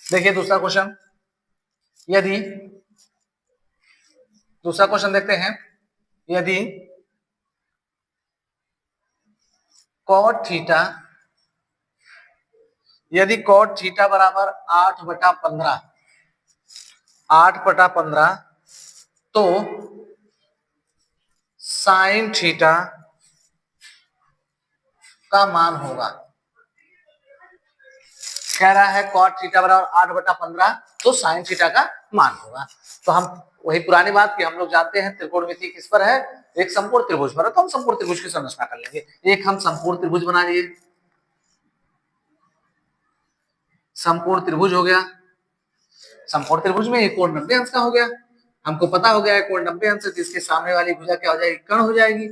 देखिए दूसरा क्वेश्चन देखते हैं। यदि कॉट थीटा बराबर 8/15 तो साइन थीटा का मान होगा। कह रहा है कॉट थीटा बराबर 8/15 तो साइन थीटा का मान होगा। तो हम वही पुरानी बात कि हम लोग जानते हैं त्रिकोणमिति किस पर है, एक समपूर्ण त्रिभुज पर है, तो हम समपूर्ण त्रिभुज की संरचना कर लेंगे। एक हम समपूर्ण त्रिभुज बना लिए, समपूर्ण त्रिभुज हो गया। समपूर्ण त्रिभुज में एक कोण 90 अंश का हो गया। हमको पता हो गया है कोण 90 अंश है, तो इसके सामने वाली भुजा क्या हो जाएगी, कर्ण हो जाएगी।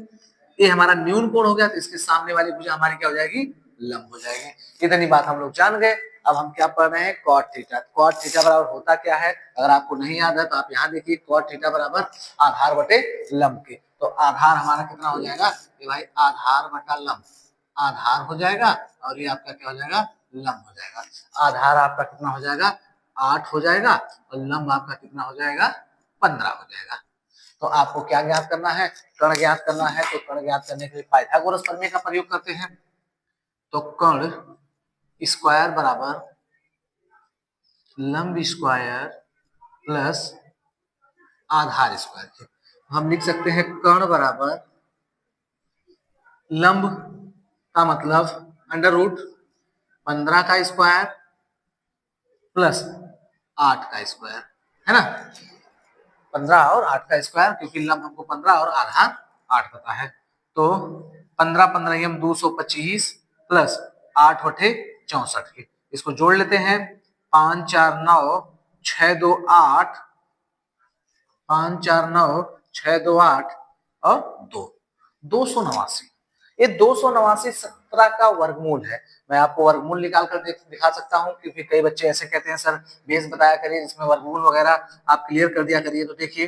ये हमारा न्यून कोण हो गया, तो इसके सामने वाली भुजा हमारी क्या हो जाएगी, लंब हो जाएगी। इतनी बात हम लोग जान गए। अब हम क्या पढ़ रहे हैं, कॉट थीटा। कॉट थीटा बराबर होता क्या है, अगर आपको नहीं याद है तो आप यहाँ देखिए, कॉट थीटा बराबर आधार बटे लंब के। तो आधार हमारा कितना हो जाएगा, कि भाई आधार बटा लंब, आधार हो जाएगा और ये आपका क्या हो जाएगा, लंब हो जाएगा। आधार आपका कितना हो जाएगा, 8 हो जाएगा और लंब आपका कितना हो जाएगा, 15 हो जाएगा। तो आपको क्या ज्ञात करना है, कर्ण ज्ञात करना है। तो कर्ण ज्ञात करने के लिए पाइथागोरस प्रमेय का प्रयोग करते हैं। तो कर्ण स्क्वायर बराबर लंब स्क्वायर प्लस आधार स्क्वायर। हम लिख सकते हैं कर्ण बराबर लंब का मतलब अंडर रूट 15 का स्क्वायर प्लस 8 का स्क्वायर, है ना। 15 और 8 का स्क्वायर, क्योंकि लंब हमको 15 और आधार 8 पता है। तो 15 15 225 प्लस 8 बटे 64 इसको जोड़ लेते हैं। 5 4 9 6 2 8, 5 4 9 6 2 8 और 2 289। ये 289 17 का वर्गमूल है। मैं आपको वर्गमूल निकाल कर दिखा सकता हूं, क्योंकि कई बच्चे ऐसे कहते हैं सर बेस बताया करिए जिसमें वर्गमूल वगैरह आप क्लियर कर दिया करिए। तो देखिए,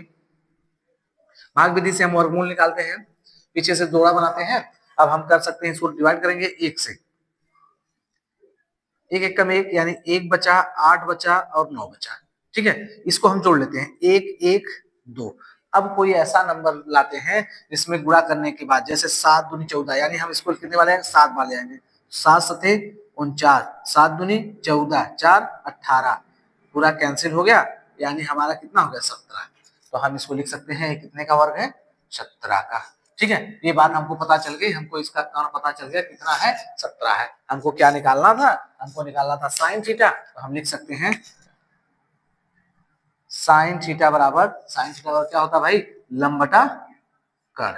भाग विधि से हम वर्गमूल निकालते हैं, पीछे से जोड़ा बनाते हैं। अब हम कर सकते हैं, इसको डिवाइड करेंगे 1 से, 1 1 कम 1 यानी 1 बचा, 8 बचा और 9 बचा। ठीक है, इसको हम जोड़ लेते हैं, 1 1 2। अब कोई ऐसा नंबर लाते हैं जिसमें गुणा करने के बाद, जैसे 7 दूनी 14, यानी हम इसको कितने वाले हैं, 7 वाले आएंगे। 7 सते 49, 7 दूनी 14, 4 18, पूरा कैंसिल हो गया, यानी हमारा कितना हो गया, 17। तो हम इसको लिख सकते हैं कितने का वर्ग है, 17 का। ठीक है, ये बात हमको पता चल गई, हमको इसका कर्ण पता चल गया कितना है, 17 है। हमको क्या निकालना था, हमको निकालना था साइन थीटा। तो हम लिख सकते हैं साइन थीटा बराबर क्या होता है भाई, लंब बटा कर्ण।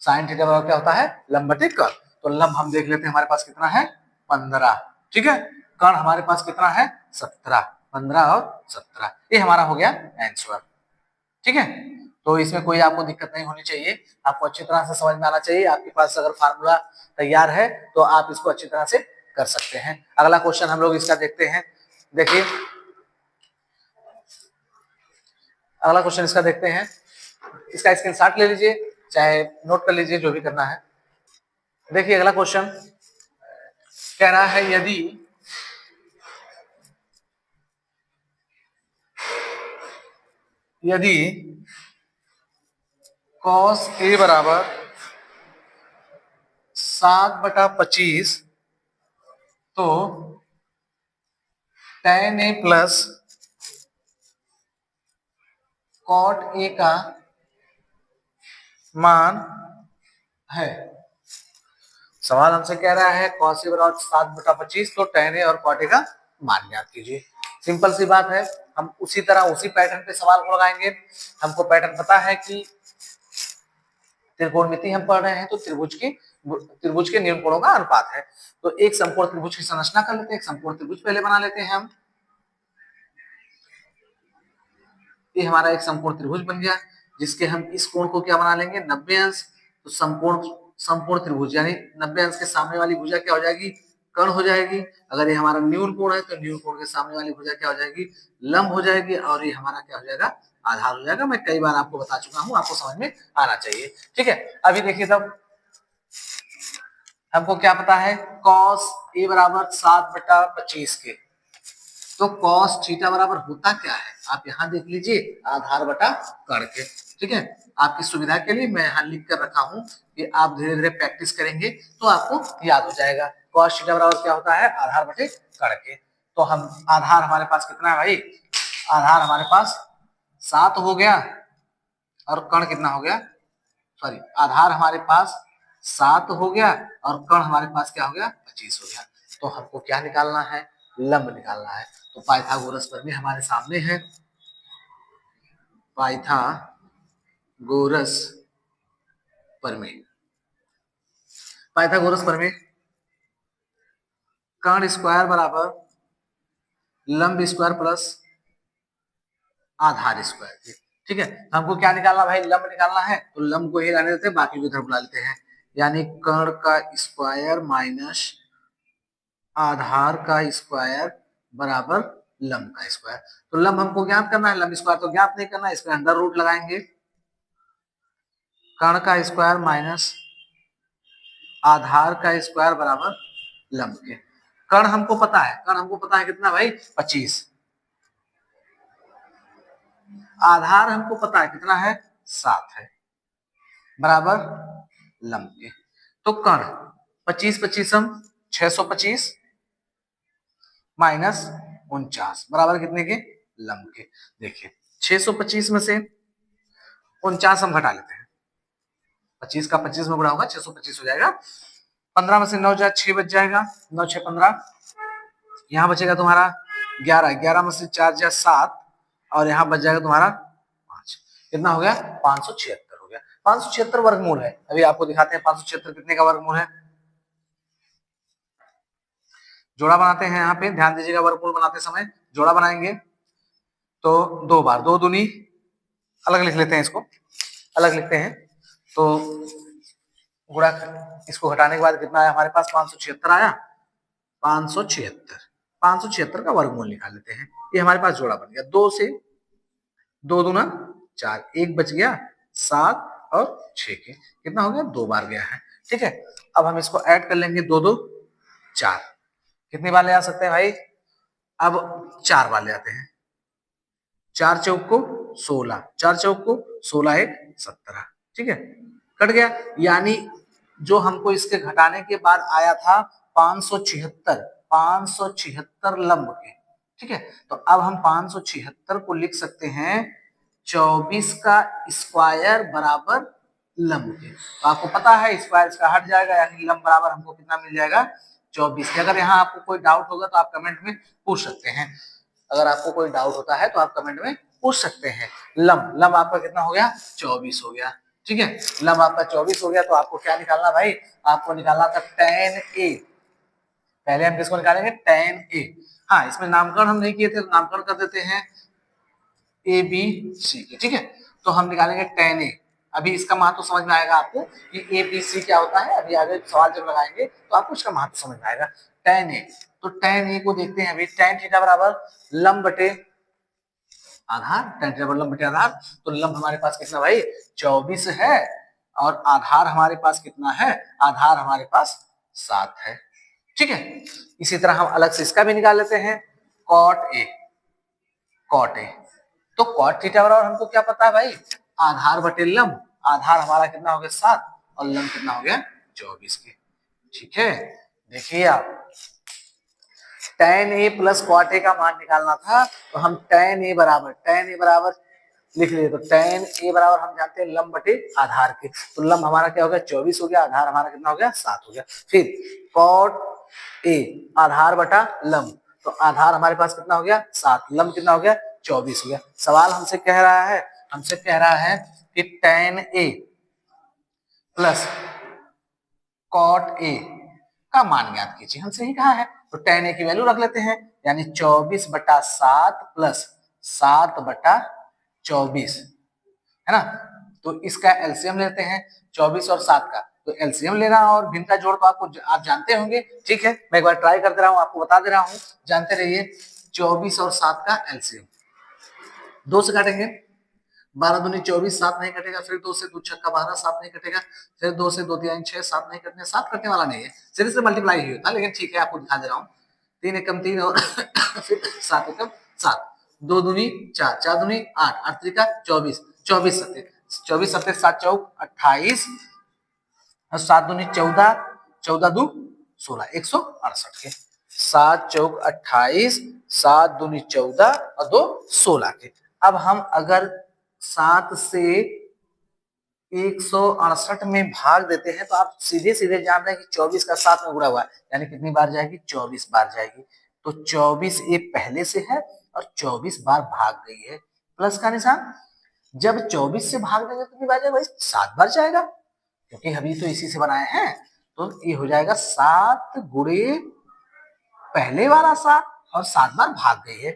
साइन थीटा बराबर क्या होता है, लंब बटे कर्ण। तो लंब हम देख लेते हैं, हमारे पास कितना है, 15। ठीक है, कर्ण हमारे पास कितना है, 17। 15 और 17, ये हमारा हो गया आंसर। ठीक है, तो इसमें कोई आपको दिक्कत नहीं होनी चाहिए, आपको अच्छी तरह से समझ में आना चाहिए। आपके पास अगर फार्मूला तैयार है तो आप इसको अच्छी तरह से कर सकते हैं। अगला क्वेश्चन हम लोग इसका देखते हैं। देखिए, अगला क्वेश्चन इसका देखते हैं। इसका स्क्रीनशॉट ले लीजिए, चाहे नोट कर लीजिए, जो भी करना है। देखिए, अगला क्वेश्चन कह रहा है, यदि cos a बराबर 7/25 तो tan a plus cot a का मान है। सवाल हमसे कह रहा है cos a बराबर 7/25 तो tan a और cot a का मान ज्ञात कीजिए। सिंपल सी बात है, हम उसी तरह उसी पैटर्न पे सवाल को लगाएंगे। हमको पैटर्न पता है कि त्रिकोणमिति हम पढ़ रहे हैं, तो त्रिभुज के निम्न कोणों का अनुपात है। तो एक समकोण त्रिभुज की संरचना कर लेते हैं। एक समकोण त्रिभुज पहले बना लेते हैं हम। ये हमारा एक समकोण त्रिभुज बन गया, जिसके हम इस कोण को क्या बना लेंगे, 90 अंश। तो समकोण त्रिभुज यानी 90 अंश के सामने वाली भुजा क्या हो जाएगी, कर्ण हो जाएगी। अगर ये हमारा न्यून कोण है तो न्यून कोण के सामने वाली भुजा क्या हो जाएगी, लंब हो जाएगी। और ये हमारा क्या हो जाएगा, आधार हो जाएगा। मैं कई बार आपको बता चुका हूं, आपको समझ में आना चाहिए। ठीक है, अभी देखिए, तब हमको क्या पता है cos a बराबर 7/25 के। तो cos थीटा बराबर होता क्या है आप यहाँ देख लीजिए, आधार बटा कर्ण के। ठीक है, आपकी सुविधा के लिए मैं यहाँ लिख कर रखा हूँ कि आप धीरे धीरे प्रैक्टिस करेंगे तो आपको याद हो जाएगा। cos थीटा बराबर क्या होता है, आधार बटे कर्ण के। तो हम आधार हमारे पास कितना है भाई, आधार हमारे पास 7 हो गया और कर्ण कितना हो गया, सॉरी आधार हमारे पास 7 हो गया और कर्ण हमारे पास क्या हो गया, 25 हो गया। तो हमको क्या निकालना है, लंब निकालना है। तो पाइथागोरस प्रमेय हमारे सामने है, पाइथागोरस प्रमेय। पाइथागोरस प्रमेय, कर्ण स्क्वायर बराबर लंब स्क्वायर प्लस आधार स्क्वायर। ठीक है, हमको क्या निकालना भाई, लंब निकालना है। तो लंब को ही रहने देते हैं, बाकी को इधर बुला लेते हैं। यानी कर्ण का स्क्वायर माइनस आधार का स्क्वायर बराबर लंब का स्क्वायर। तो लंब हमको ज्ञात करना है, लंब स्क्वायर तो ज्ञात नहीं करना है, इसमें अंडर रूट लगाएंगे। कर्ण का स्क्वायर माइनस आधार का स्क्वायर बराबर लंब के। कर्ण हमको पता है, कर्ण हमको पता है कितना भाई, 25। आधार हमको पता है कितना है, 7 है, बराबर लंब के। तो कर्ण 25 25 625 माइनस 49 बराबर कितने के, लंब के। देखिए 625 में से 49 हम घटा लेते हैं, 25 का 25 में गुणा होगा 625 हो जाएगा। 15 में से 9 जाए 6 बच जाएगा, 9 6 15। यहाँ बचेगा तुम्हारा 11, 11 में से 4 जाए 7 और यहाँ बच जाएगा तुम्हारा 5। कितना हो गया, 576 हो गया। 576 वर्गमूल है। अभी आपको दिखाते हैं 576 कितने का वर्गमूल है। जोड़ा बनाते हैं, यहाँ पे ध्यान दीजिएगा, वर्गमूल बनाते समय जोड़ा बनाएंगे तो 2 बार 2 दूनी, अलग लिख लेते हैं, इसको अलग लिखते हैं। तो गुणा, इसको घटाने के बाद कितना आया हमारे पास, 576 आया। 576 का वर्गमूल निकाल लेते हैं। ये हमारे पास जोड़ा बन गया, 2 से 2 दूना 4, 1 बच गया, 7 और 6 के कितना हो गया, 2 बार गया है। ठीक है, अब हम इसको ऐड कर लेंगे, 2 2 4। कितनी बार ले आ सकते हैं भाई, अब 4 बार ले आते हैं। 4 चौक को 16, 4 चौक को 16 1 17। ठीक है, कट गया। यानी जो हमको इसके घटाने के बाद आया था 576 लंब के। ठीक है, तो अब हम 576 को लिख सकते हैं 24 का स्क्वायर बराबर लंब के। तो आपको पता है स्क्वायर इसका हट जाएगा, यानी लंब बराबर हमको कितना मिल जाएगा, 24। अगर यहाँ आपको कोई डाउट होगा तो आप कमेंट में पूछ सकते हैं, अगर आपको कोई डाउट होता है तो आप कमेंट में पूछ सकते हैं। लंब आपका कितना हो गया, 24 हो गया। ठीक है, लंब आपका 24 हो गया। तो आपको क्या निकालना भाई, आपको निकालना था tan a। पहले हम किसको निकालेंगे, tan a। हाँ, इसमें नामकरण हम नहीं किए थे, तो नामकरण कर देते हैं ए बी सी के। ठीक है, तो हम निकालेंगे tan a। अभी इसका महत्व समझ में आएगा आपको कि ए बी सी क्या होता है। अभी आगे सवाल जब लगाएंगे तो आपको इसका महत्व समझ में आएगा। tan a, तो tan a को देखते हैं अभी। tan थीटा बराबर लंब बटे आधार, tan थीटा बराबर लंब बटे आधार। तो लंब हमारे पास कितना भाई, 24 है और आधार हमारे पास कितना है, आधार हमारे पास 7 है। ठीक है, इसी तरह हम अलग से इसका भी निकाल लेते हैं, cot a। cot a, तो cot थीटा बराबर हमको क्या पता है भाई, आधार बटे लंब। आधार हमारा कितना हो गया 7 और लंब कितना हो गया 24 के। ठीक है, देखिए आप tan a plus cot a का मान निकालना था, तो हम tan a बराबर लिख लिए। तो tan a बराबर हम जानते हैं लंब बटे आधार के। तो लंब हमारा क्या हो गया, 24 हो गया, आधार हमारा कितना हो गया, 7 हो गया। फिर cot a आधार बटा लंब, तो आधार हमारे पास कितना हो गया, 7, लंब कितना हो गया, 24 हो गया। सवाल हमसे कह रहा है कि tan a plus cot a का मान ज्ञात कीजिए। हमसे ही कहा है, तो tan a की वैल्यू रख लेते हैं, यानी 24/7 प्लस 7/24 है ना। तो इसका एलसीएम लेते हैं, 24 और 7 का। तो एलसीएम लेना और भिन्न का जोड़ तो आप जानते होंगे। ठीक है, मैं एक बार ट्राई करते रहा हूँ, आपको बता दे रहा हूँ, जानते रहिए। 24 और 7 का एलसीएम 2 से काटेंगे 12 दूनी 24, 7 नहीं कटेगा, फिर 2 से 2 छक्का 12, 7 नहीं कटेगा, फिर 2 से 2 3 6, 7 नहीं कटने, 7 कटने वाला नहीं है, सीधे से मल्टीप्लाई ही होता, लेकिन ठीक है आपको दिखा दे रहा हूँ। 3 एकम 3 और फिर 7 एकम 7, 2 दूनी 4, 4 दूनी 8, 8 त्रिका 24, 24 सत्ते 24 सत्ते 7 चौक 28 और 7 दूनी 14, 14 दू 16, 168 के। 7 चौक 28, 7 दूनी 14 और 2 16 के। अब हम अगर 7 से 168 में भाग देते हैं तो आप सीधे सीधे जान रहे हैं कि 24 का 7 में गुणा हुआ है, यानी कितनी बार जाएगी, 24 बार जाएगी। तो 24 ये पहले से है और 24 बार भाग गई है, प्लस का निशान। जब 24 से भाग देंगे तो कितनी बार जाएगा भाई, 7 बार जाएगा, क्योंकि अभी तो इसी से बनाए हैं। तो ये हो जाएगा 7 गुणे पहले वाला 7 और 7 बार भाग गई है।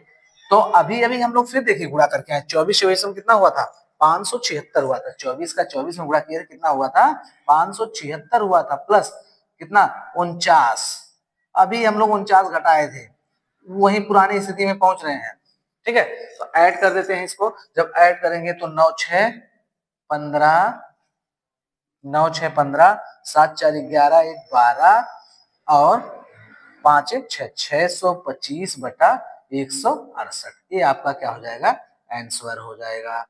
तो अभी अभी हम लोग फिर देखिए गुणा करके आए, 24 से कितना हुआ था, 576 हुआ था। 24 का 24 में गुणा किया कितना हुआ था, 576 हुआ था, प्लस कितना 49। अभी हम लोग 49 घटाए थे, वही पुरानी स्थिति में पहुंच रहे हैं। ठीक है, तो ऐड कर देते हैं इसको। जब ऐड करेंगे तो 9 6 15, 9 6 15, 7 4 11, 1 12 और 5 1 6, 625 बटा 168। ये आपका क्या हो जाएगा, आंसर हो जाएगा।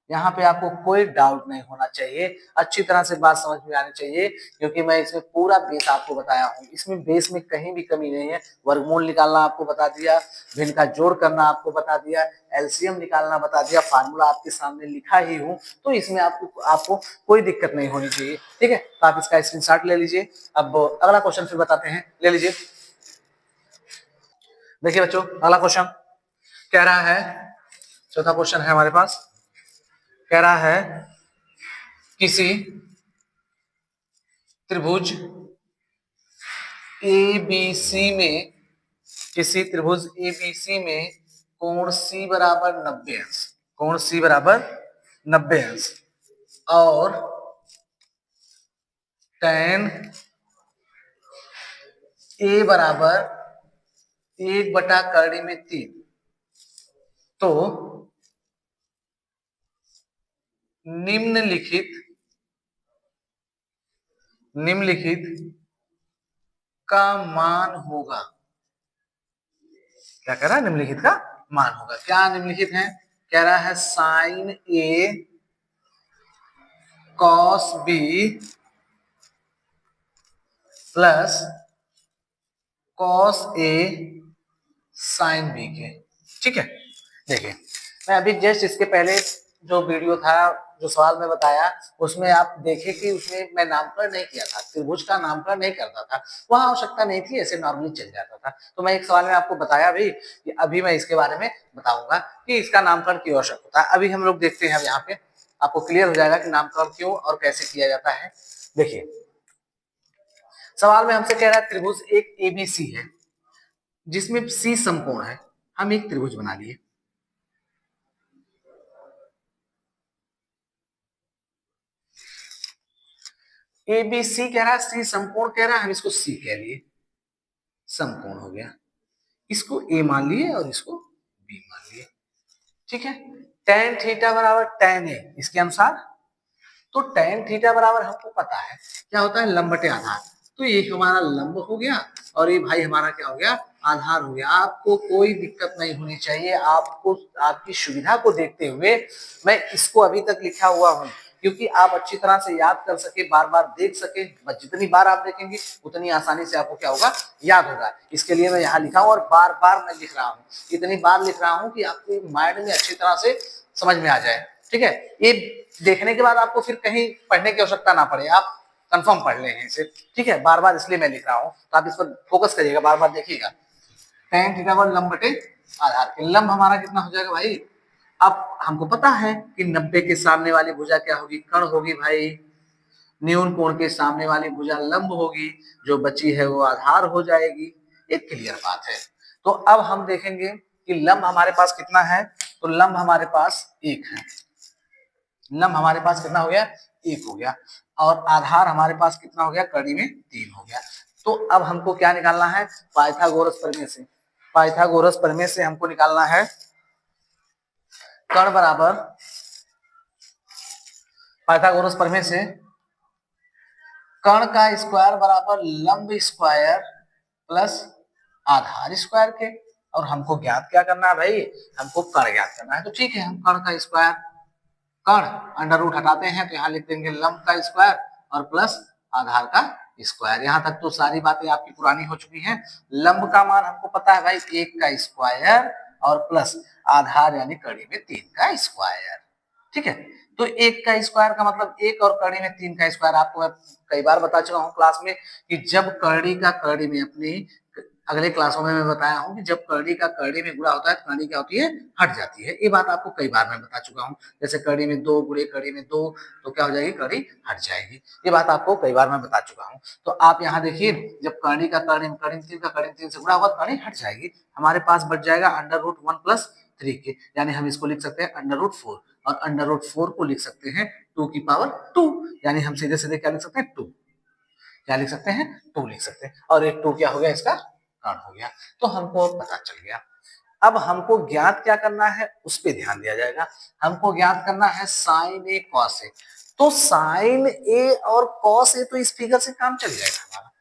यहाँ पे आपको कोई डाउट नहीं होना चाहिए, अच्छी तरह से बात समझ में आनी चाहिए, क्योंकि मैं इसमें पूरा बेस आपको बताया हूँ। इसमें बेस में कहीं भी कमी नहीं है। वर्गमूल निकालना आपको बता दिया, भिन्न का जोड़ करना आपको बता दिया, एलसीएम निकालना बता दिया, फार्मूला आपके सामने लिखा ही हूँ, तो इसमें आपको कोई दिक्कत नहीं होनी चाहिए। ठीक है, तो आप इसका स्क्रीनशॉट ले लीजिए। अब अगला क्वेश्चन फिर बताते हैं, ले लीजिए। देखिए बच्चों, अगला क्वेश्चन कह रहा है, चौथा क्वेश्चन है हमारे पास, कह रहा है किसी त्रिभुज एबीसी में, किसी त्रिभुज एबीसी में कोण सी बराबर 90 अंश, कोण सी बराबर 90 अंश और tan ए बराबर 1/3, तो निम्नलिखित का मान होगा। क्या कह रहा है, निम्नलिखित का मान होगा। क्या निम्नलिखित है, कह रहा है sign A cos B plus cos A sine B के। ठीक है, देखिए मैं अभी जस्ट इसके पहले जो वीडियो था, जो सवाल में बताया, उसमें आप देखे कि उसमें मैं नामकरण नहीं किया था, त्रिभुज का नामकरण नहीं करता था, वहां आवश्यकता नहीं थी, ऐसे नॉर्मली चल जाता था। तो मैं एक सवाल में आपको बताया भी कि अभी मैं इसके बारे में बताऊंगा कि इसका नामकरण क्यों आवश्यक होता है। अभी हम लोग देखते हैं, यहाँ पे आपको क्लियर हो जाएगा कि नामकरण क्यों और कैसे किया जाता है। देखिए सवाल में हमसे कह रहा है त्रिभुज एक एबीसी है जिसमें सी समकोण है, हम एक त्रिभुज बना लिए। ए बी सी कह रहा है, सी समकोण कह रहा है, हम इसको सी कह लिए, समकोण हो गया। इसको ए मान लिए और इसको बी मान लिए। ठीक है, tan थीटा बराबर tan ए, इसके अनुसार तो tan थीटा बराबर हमको पता है क्या होता है, लंब बटे आधार। तो ये हमारा लंब हो गया और ये भाई हमारा क्या हो गया, आधार हो गया। आपको कोई दिक्कत नहीं होनी चाहिए, आपको आपकी सुविधा को देखते हुए मैं इसको अभी तक लिखा हुआ हूँ, क्योंकि आप अच्छी तरह से याद कर सके, बार बार देख सके। जितनी बार आप देखेंगे उतनी आसानी से आपको क्या होगा, याद होगा। इसके लिए मैं यहाँ लिखा हूँ और बार बार मैं लिख रहा हूँ, इतनी बार लिख रहा हूँ कि आपके माइंड में अच्छी तरह से समझ में आ जाए। ठीक है, ये देखने के बाद आपको फिर कहीं पढ़ने की आवश्यकता ना पड़े, आप कंफर्म पढ़ लें इसे। ठीक है, बार बार इसलिए मैं लिख रहा हूँ, तो आप इस पर फोकस करिएगा, बार बार देखिएगा। tan थीटा पर लंब बटे आधार के, लंब हमारा कितना हो जाएगा भाई, अब हमको पता है कि 90 के सामने वाली भुजा क्या होगी, कर्ण होगी भाई। न्यून कोण के सामने वाली भुजा लंब होगी, जो बची है वो आधार हो जाएगी। एक क्लियर बात है। तो अब हम देखेंगे कि लंब हमारे पास कितना है, तो लंब हमारे पास 1 है। लंब हमारे पास कितना हो गया, 1 हो गया, और आधार हमारे पास कितना हो गया, कड़ी में 3 हो गया। तो अब हमको क्या निकालना है, पाइथागोरस प्रमेय से। पाइथागोरस प्रमेय से हमको निकालना है कर्ण बराबर पाइथागोरस प्रमेय से कर्ण का स्क्वायर बराबर लंब स्क्वायर प्लस आधार स्क्वायर के, और हमको ज्ञात क्या करना है भाई, हमको कर्ण ज्ञात करना है। तो ठीक है, हम कर्ण का स्क्वायर, कर्ण अंडर रूट हटाते हैं तो यहाँ लिख देंगे लंब का स्क्वायर और प्लस आधार का स्क्वायर। यहाँ तक तो सारी बातें आपकी पुरानी हो चुकी हैं। लंब का मान हमको पता है भाई 1 का स्क्वायर और प्लस आधार यानी कड़ी में 3 का स्क्वायर। ठीक है, तो 1 का स्क्वायर का मतलब 1 और कड़ी में 3 का स्क्वायर। आपको मैं कई बार बता चुका हूँ क्लास में कि जब कड़ी का कड़ी में, अपनी अगले क्लासों में मैं बताया हूँ कि जब कड़ी का कड़ी में गुणा होता है तो कड़ी क्या होती है, हट जाती है। ये बात आपको कई बार मैं बता चुका हूँ। जैसे कड़ी में 2 गुणे कड़ी में 2 तो क्या हो जाएगी, कड़ी हट जाएगी। ये बात आपको कई बार मैं बता चुका हूँ। तो आप यहाँ देखिए, जब कड़ी का कड़ी में 3 का कड़ी 3 से गुणा होगा तो कड़ी हट जाएगी। हमारे पास बच जाएगा अंडर रूट 1 प्लस 3 के, यानी हम इसको लिख सकते हैं अंडर रूट 4, और अंडर रूट 4 को लिख सकते हैं 2 की पावर 2, यानी हम सीधे सीधे क्या लिख सकते हैं, 2। क्या लिख सकते हैं, 2 लिख सकते हैं। और एक 2 क्या हो गया, इसका कर्ण हो गया। तो हमको पता चल गया। अब हमको ज्ञात क्या करना है, उस पर ध्यान दिया जाएगा। हमको ज्ञात करना है साइन ए कॉस ए। तो साइन ए और कॉस ए तो इस फिगर से काम चल जाएगा हमारा।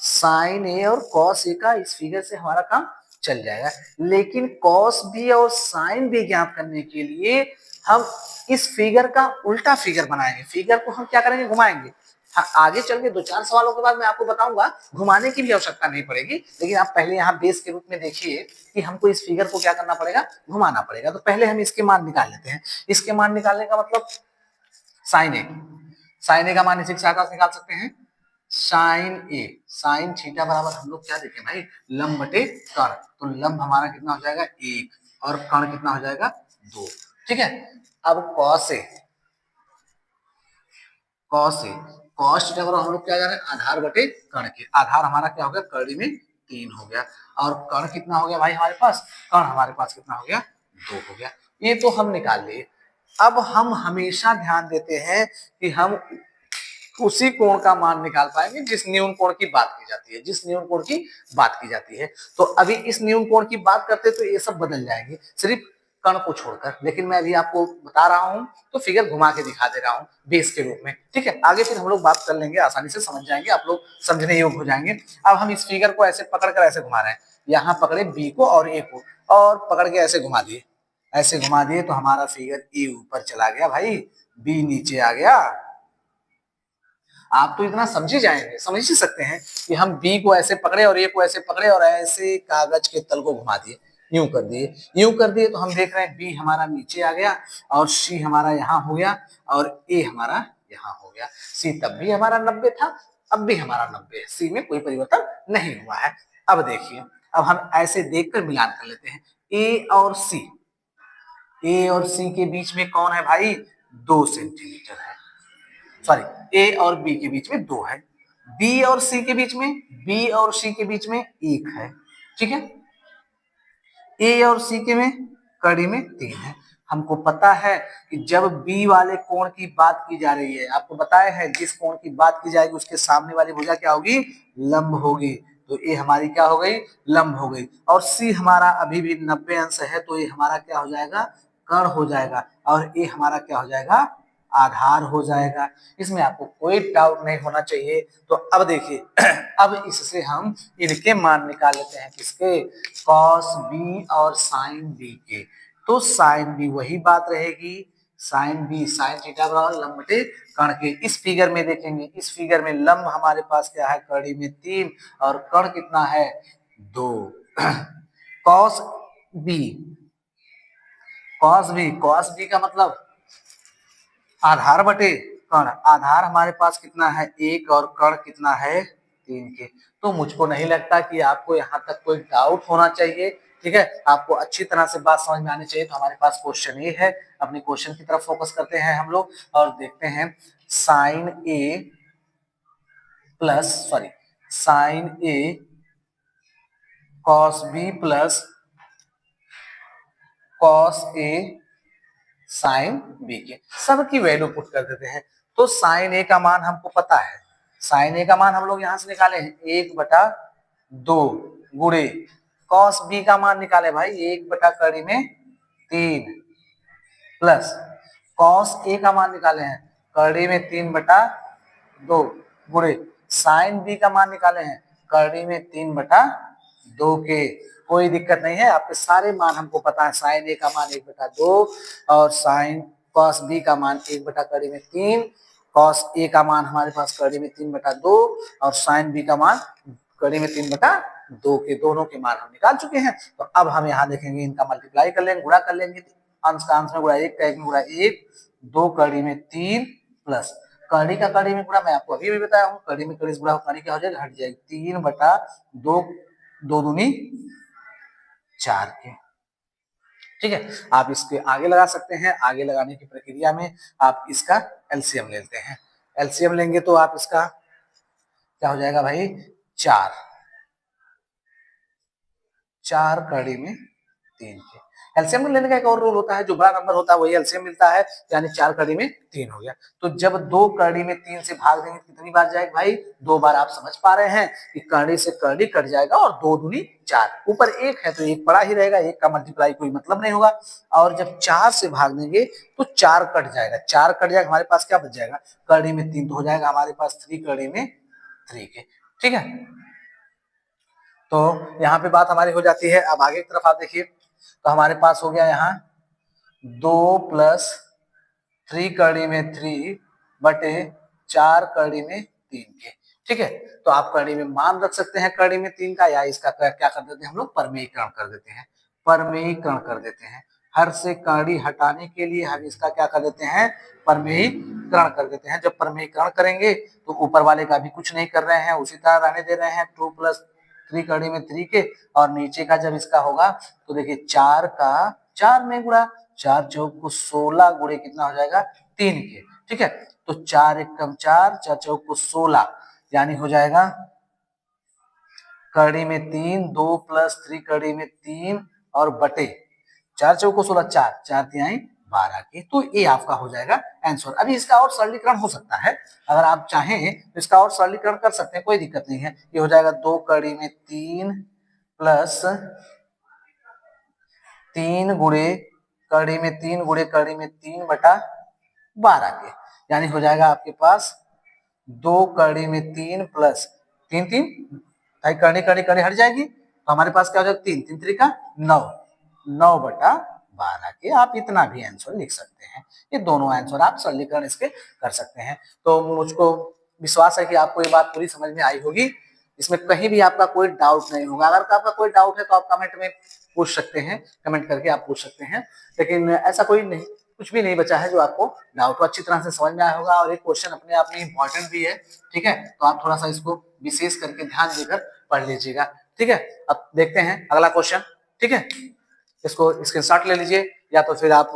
साइन ए और कॉस ए का इस फिगर से हमारा काम चल जाएगा। लेकिन कॉस बी और साइन बी ज्ञात करने के लिए हम इस फिगर का उल्टा फिगर बनाएंगे। फिगर को हम क्या करेंगे, घुमाएंगे। हाँ, आगे चल के 2-4 सवालों के बाद मैं आपको बताऊंगा घुमाने की भी आवश्यकता नहीं पड़ेगी, लेकिन आप पहले यहाँ बेस के रूप में देखिए कि हमको इस फिगर को क्या करना पड़ेगा, घुमाना पड़ेगा। तो पहले हम इसके मान निकाल लेते हैं। इसके मान निकालने का मतलब साइन ए, साइन ए का मान इसी की सहायता से निकाल सकते हैं। साइन ए, साइन थीटा बराबर हम लोग क्या देखें भाई, लंब बटे कर्ण। तो लंब हमारा कितना हो जाएगा, 1, और कर्ण कितना हो जाएगा, 2। ठीक है, अब cos A, cos A, cos theta बराबर हम लोग क्या जा रहे हैं, आधार बटे कर्ण के। आधार हमारा क्या हो गया, कड़ी में 3 हो गया, और कर्ण कितना हो गया भाई हमारे पास, कर्ण हमारे पास कितना हो गया, 2 हो गया। ये तो हम निकाल लिए। अब हम हमेशा ध्यान देते हैं कि हम उसी कोण का मान निकाल पाएंगे जिस न्यून कोण की बात की जाती है, जिस न्यून कोण की बात की जाती है। तो अभी इस न्यून कोण की बात करते तो ये सब बदल जाएंगे, सिर्फ कर्ण को छोड़कर। लेकिन मैं अभी आपको बता रहा हूं तो फिगर घुमा के दिखा दे रहा हूं बेस के रूप में। ठीक है, आगे फिर हम लोग बात कर लेंगे, आसानी से समझ जाएंगे, आप लोग समझने योग्य हो जाएंगे। अब हम इस फिगर को ऐसे पकड़कर ऐसे घुमा रहे हैं। यहाँ पकड़े बी को और ए को, और पकड़ के ऐसे घुमा दिए, ऐसे घुमा दिए तो हमारा फिगर ए ऊपर चला गया भाई, बी नीचे आ गया। आप तो इतना समझ ही जाएंगे, समझ ही सकते हैं कि हम बी को ऐसे पकड़े और ए को ऐसे पकड़े और ऐसे कागज के तल को घुमा दिए, यूं कर दिए, यूं कर दिए तो हम देख रहे हैं बी हमारा नीचे आ गया और सी हमारा यहाँ हो गया और ए हमारा यहाँ हो गया। सी तब भी हमारा 90 था, अब भी हमारा 90 है, सी में कोई परिवर्तन नहीं हुआ है। अब देखिए, अब हम ऐसे देखकर मिलान कर लेते हैं। ए और सी, ए और सी के बीच में कौन है भाई, 2 सेंटीमीटर है। सॉरी, ए और बी के बीच में 2 है, बी और सी के बीच में, बी और सी के बीच में 1 है। ठीक है, ए और सी के में कड़ी में 3 है। हमको पता है कि जब बी वाले कोण की बात की जा रही है, आपको बताया है जिस कोण की बात की जाएगी उसके सामने वाली भुजा क्या होगी, लंब होगी। तो ए हमारी क्या हो गई, लंब हो गई। और सी हमारा अभी भी 90 अंश है, तो ये हमारा क्या हो जाएगा, कर्ण हो जाएगा, और ए हमारा क्या हो जाएगा, आधार हो जाएगा। इसमें आपको कोई डाउट नहीं होना चाहिए। तो अब देखिए अब इससे हम इनके मान निकाल लेते हैं, किसके, कॉस बी और साइन बी के। तो साइन बी वही बात रहेगी, साइन बी साइन थीटा बराबर लंब बटे कर्ण के। इस फिगर में देखेंगे, इस फिगर में लंब हमारे पास क्या है, कड़ी में 3 और कर्ण कितना है, 2। कॉस बी, कॉस बी का मतलब आधार बटे कर्ण। आधार हमारे पास कितना है, 1 और कर्ण कितना है, 3 के। तो मुझको नहीं लगता कि आपको यहाँ तक कोई डाउट होना चाहिए। ठीक है, आपको अच्छी तरह से बात समझ में आनी चाहिए। तो हमारे पास क्वेश्चन ए है, अपने क्वेश्चन की तरफ फोकस करते हैं हम लोग और देखते हैं sign A plus sorry sine A cos B plus cos A sine B के, सब की वैल्यू पुट कर देते हैं। तो साइन ए का मान हमको पता है, साइन ए का मान हम लोग यहां से निकाले हैं 1/2 गुणे कॉस बी का मान निकाले भाई 1/3 प्लस कॉस ए का मान निकाले हैं, कड़ी में 3/2 गुणे साइन बी का मान निकाले हैं, कड़ी में 3/2 के। कोई दिक्कत नहीं है, आपके सारे मान हमको पता है। साइन ए का मान 1/2 और साइन कॉस बी का मान 1/3, कॉस ए का मान हमारे पास कड़ी में 3/2 और साइन बी का मान कड़ी में 3/2 के, दोनों के मान हम निकाल चुके हैं। तो अब हम यहाँ देखेंगे, इनका मल्टीप्लाई कर लेंगे, गुणा कर लेंगे। अंश का अंश में गुणा 1 का 1 में गुणा 1, 2 कड़ी में 3 प्लस कड़ी का कड़ी में गुणा, मैं आपको अभी भी बताया हूँ, कड़ी में कड़ी से गुणा कड़ी क्या हो जाएगा, हट जाएगी, 3/2, 2 दूनी 4 के। ठीक है, आप इसके आगे लगा सकते हैं। आगे लगाने की प्रक्रिया में आप इसका एलसीएम लेते हैं। एलसीएम लेंगे तो आप इसका क्या हो जाएगा भाई, 4 कड़ी में 3 के। एलसीएम लेने का एक और रूल होता है, जो बड़ा नंबर होता है वही एलसीएम मिलता है, यानी 4 कड़ी में 3 हो गया। तो जब 2 कड़ी में 3 से भाग देंगे कितनी बार जाएगा भाई, 2 बार। आप समझ पा रहे हैं कि कड़ी से कड़ी कट जाएगा और 2 दूनी 4, ऊपर 1 है तो 1 पड़ा ही रहेगा, 1 का मल्टीप्लाई कोई मतलब नहीं होगा। और जब 4 से भाग देंगे तो 4 कट जाएगा, 4 कट जाएगा, हमारे पास क्या बच जाएगा, कड़ी में 3 तो हो जाएगा हमारे पास 3 कड़ी में 3 के। ठीक है, तो यहाँ पे बात हमारी हो जाती है। अब आगे की तरफ आप देखिए, तो हमारे पास हो गया यहाँ 2 + 3 कड़ी में 3 बटे 4 कड़ी में 3 के। ठीक है, तो आप कड़ी में मान रख सकते हैं कड़ी में 3 का, या इसका क्या कर देते हैं हम लोग, परमेयीकरण कर देते हैं। परमेयीकरण कर देते हैं, हर से कड़ी हटाने के लिए हम इसका क्या कर देते हैं, परमेयीकरण कर देते हैं। जब परमेयीकरण करेंगे तो ऊपर वाले का भी कुछ नहीं कर रहे हैं, उसी तरह रहने दे रहे हैं, 2 + 3 कड़ी में 3 के। और नीचे का जब इसका होगा तो देखिए 4 का 4 में गुणा, 4 चौक को 16 गुणे कितना हो जाएगा, 3 के। ठीक है, तो 4 एकम 4, 4 चौक को 16, यानी हो जाएगा कड़ी में 3, 2 + 3 कड़ी में 3 और बटे 4 चौक को 16, 4 4 तिहाई 12 के। तो ये आपका हो जाएगा आंसर। अभी इसका और सरलीकरण हो सकता है, अगर आप चाहें तो इसका और सरलीकरण कर सकते हैं, कोई दिक्कत नहीं है। ये हो जाएगा 2 कड़ी में 3 प्लस 3 गुणे कड़ी में 3 गुणे कड़ी में 3/12 के, यानी हो जाएगा आपके पास 2 कड़ी में 3 प्लस 3 3 भाई, कड़ी कड़ी कड़ी हट जाएगी तो हमारे पास क्या हो जाएगा, 3 3 3 का 9, 9/12 के। आप इतना भी आंसर लिख सकते हैं। ये दोनों आंसर आप सरलीकरण इसके कर सकते हैं। तो मुझको विश्वास है कि आपको ये बात पूरी समझ में आई होगी, इसमें कहीं भी आपका कोई डाउट नहीं होगा। अगर आपका कोई डाउट है तो आप कमेंट में पूछ सकते हैं, कमेंट करके आप पूछ सकते हैं। लेकिन ऐसा कोई नहीं, कुछ भी नहीं बचा है जो आपको डाउट अच्छी तरह से समझ में आया होगा। और एक क्वेश्चन अपने आप में इंपॉर्टेंट भी है। ठीक है, तो आप थोड़ा सा इसको विशेष करके ध्यान देकर पढ़ लीजिएगा। ठीक है, अब देखते हैं अगला क्वेश्चन। ठीक है, इसको स्क्रीनशॉट ले लीजिए या तो फिर आप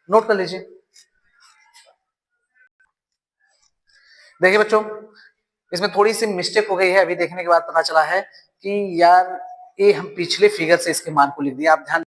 नोट कर लीजिए। देखिए बच्चों, इसमें थोड़ी सी मिस्टेक हो गई है, अभी देखने के बाद पता चला है कि यार ये हम पिछले फिगर से इसके मान को लिख दिया। आप ध्यान